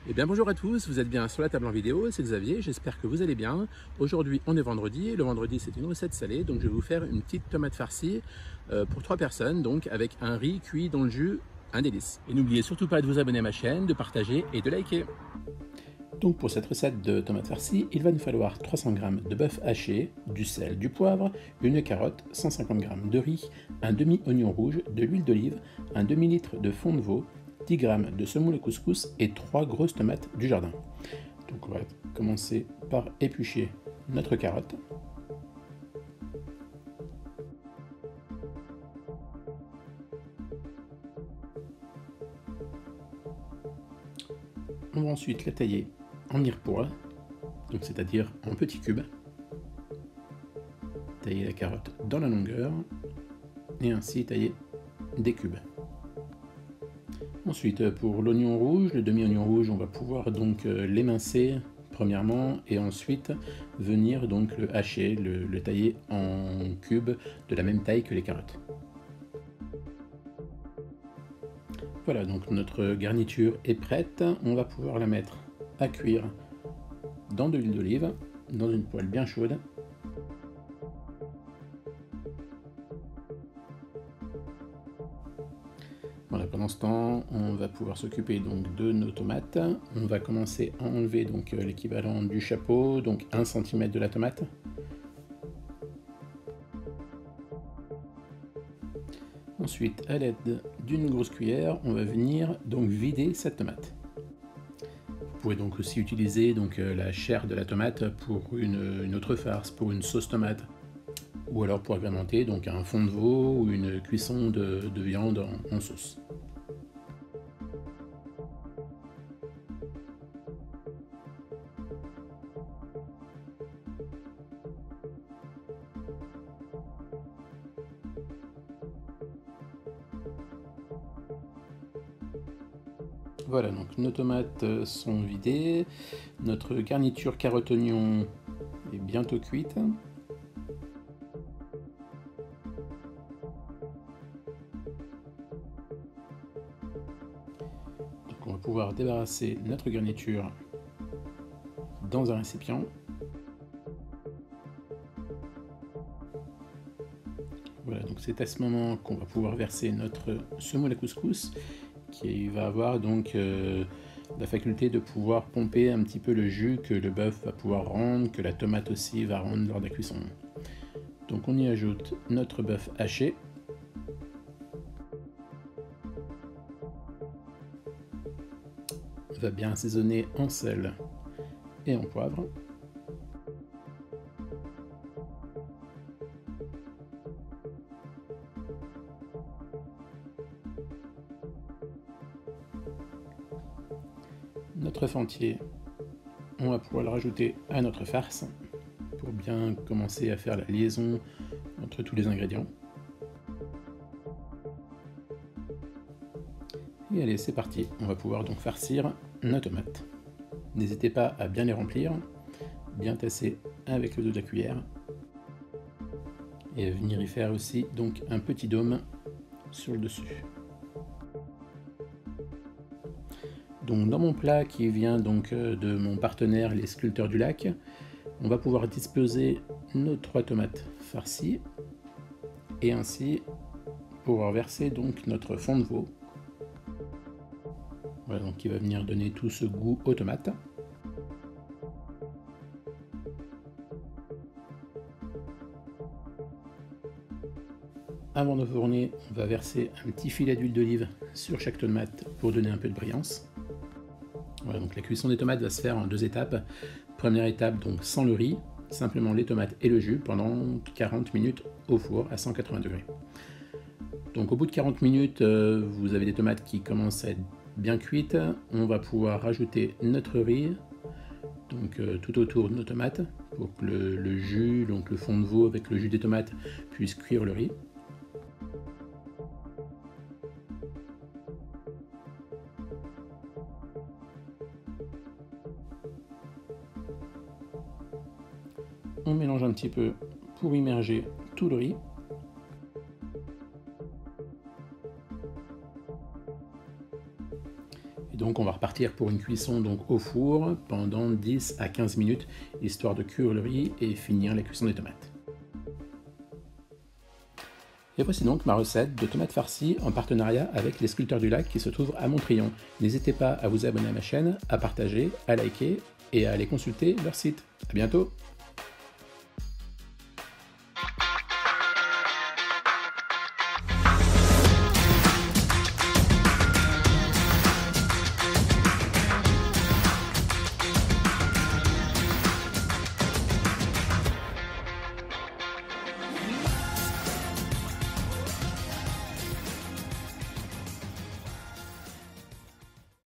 Eh bien bonjour à tous, vous êtes bien sur la table en vidéo, c'est Xavier, j'espère que vous allez bien. Aujourd'hui on est vendredi, et le vendredi c'est une recette salée, donc je vais vous faire une petite tomate farcie pour 3 personnes, donc avec un riz cuit dans le jus, un délice. Et n'oubliez surtout pas de vous abonner à ma chaîne, de partager et de liker. Donc pour cette recette de tomate farcie, il va nous falloir 300 g de bœuf haché, du sel, du poivre, une carotte, 150 g de riz, un demi-oignon rouge, de l'huile d'olive, un demi-litre de fond de veau, 10 g de semoule à couscous et 3 grosses tomates du jardin. Donc on va commencer par éplucher notre carotte. On va ensuite la tailler en mirepoix, donc c'est-à-dire en petits cubes. Tailler la carotte dans la longueur et ainsi tailler des cubes. Ensuite, pour l'oignon rouge, le demi-oignon rouge, on va pouvoir donc l'émincer premièrement et ensuite venir donc le hacher, le tailler en cubes de la même taille que les carottes. Voilà, donc notre garniture est prête. On va pouvoir la mettre à cuire dans de l'huile d'olive, dans une poêle bien chaude. Voilà, pendant ce temps, on va pouvoir s'occuper donc de nos tomates. On va commencer à enlever donc l'équivalent du chapeau, donc 1 cm de la tomate. Ensuite, à l'aide d'une grosse cuillère, on va venir donc vider cette tomate. Vous pouvez donc aussi utiliser donc la chair de la tomate pour une autre farce, pour une sauce tomate, ou alors pour agrémenter donc un fond de veau ou une cuisson de viande en sauce. Voilà, donc nos tomates sont vidées, notre garniture carotte-oignon est bientôt cuite. Donc on va pouvoir débarrasser notre garniture dans un récipient. Voilà, donc c'est à ce moment qu'on va pouvoir verser notre semoule à couscous qui va avoir donc la faculté de pouvoir pomper un petit peu le jus que le bœuf va pouvoir rendre, que la tomate aussi va rendre lors de la cuisson. Donc on y ajoute notre bœuf haché. On va bien assaisonner en sel et en poivre. Notre œuf entier, on va pouvoir le rajouter à notre farce pour bien commencer à faire la liaison entre tous les ingrédients. Et allez, c'est parti, on va pouvoir donc farcir nos tomates. N'hésitez pas à bien les remplir, bien tasser avec le dos de la cuillère, et à venir y faire aussi donc un petit dôme sur le dessus. Donc dans mon plat qui vient donc de mon partenaire les Sculpteurs du Lac, on va pouvoir disposer nos 3 tomates farcies et ainsi pouvoir verser donc notre fond de veau. Voilà, donc qui va venir donner tout ce goût aux tomates. Avant de fourner, on va verser un petit filet d'huile d'olive sur chaque tomate pour donner un peu de brillance. Voilà, donc la cuisson des tomates va se faire en 2 étapes. Première étape, donc sans le riz, simplement les tomates et le jus pendant 40 minutes au four à 180 degrés. Donc au bout de 40 minutes, vous avez des tomates qui commencent à être bien cuites. On va pouvoir rajouter notre riz, donc tout autour de nos tomates, pour que le jus, donc le fond de veau avec le jus des tomates, puisse cuire le riz. On mélange un petit peu pour immerger tout le riz. Et Donc on va repartir pour une cuisson donc au four pendant 10 à 15 minutes, histoire de cuire le riz et finir la cuisson des tomates. Et voici donc ma recette de tomates farcies en partenariat avec les Sculpteurs du Lac qui se trouvent à Montrion. N'hésitez pas à vous abonner à ma chaîne, à partager, à liker et à aller consulter leur site. À bientôt!